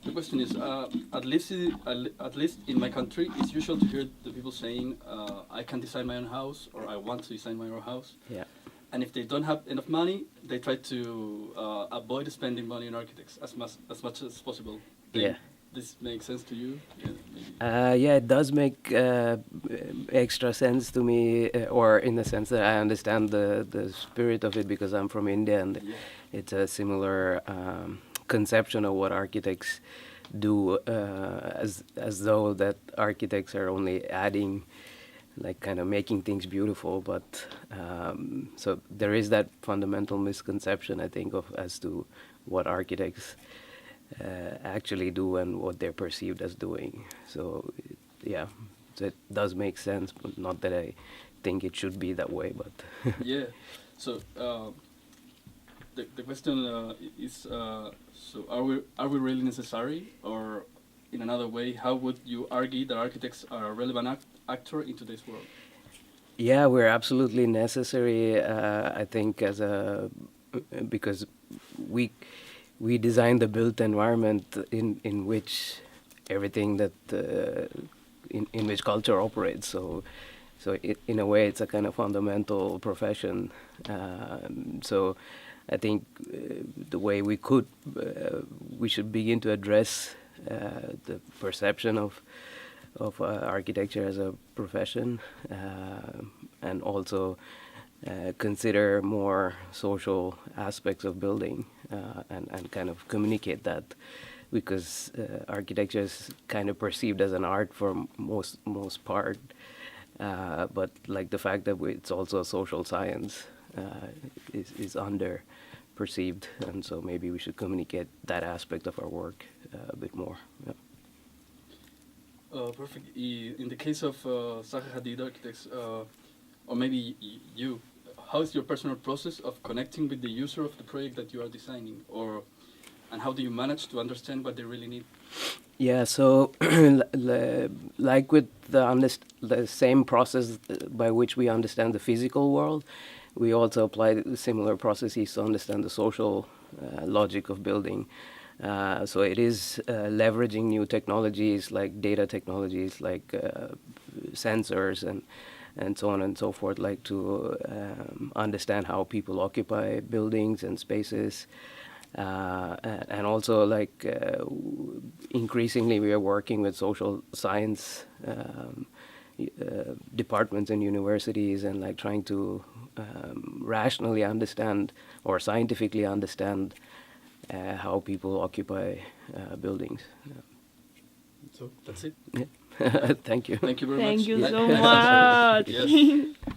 The question is, at least in my country, it's usual to hear the people saying, "I can design my own house," or "I want to design my own house." Yeah. And if they don't have enough money, they try to avoid spending money on architects as much as possible. Yeah. This makes sense to you? Yeah, maybe. Yeah, it does make extra sense to me, or in the sense that I understand the spirit of it because I'm from India, and Yeah. it's a similar conception of what architects do, as though that architects are only adding, like kind of making things beautiful. But so there is that fundamental misconception, I think, of as to what architects actually do and what they're perceived as doing. So yeah, so it does make sense, but not that I think it should be that way. But Yeah. So the question is, so are we really necessary, or in another way, how would you argue that architects are a relevant actor in today's world? yeah, we're absolutely necessary. I think because we design the built environment in which everything that in which culture operates. So in a way, it's a kind of fundamental profession. So I think the way we should begin to address the perception of architecture as a profession, and also consider more social aspects of building, and kind of communicate that, because architecture is kind of perceived as an art for most part, but like the fact that it's also a social science is under perceived, and so maybe we should communicate that aspect of our work a bit more. Yeah. Perfect. In the case of Zaha Hadid Architects, or maybe you, how is your personal process of connecting with the user of the project that you are designing, and how do you manage to understand what they really need? Yeah, so like with the same process by which we understand the physical world, we also apply similar processes to understand the social logic of building. So it is leveraging new technologies like data technologies, like sensors and so on and so forth, like to understand how people occupy buildings and spaces. And also, like, increasingly we are working with social science departments in universities, and like trying to rationally understand or scientifically understand how people occupy buildings. Yeah. So that's it. Yeah. Thank you. Thank you very much. Thank you so much. Yes.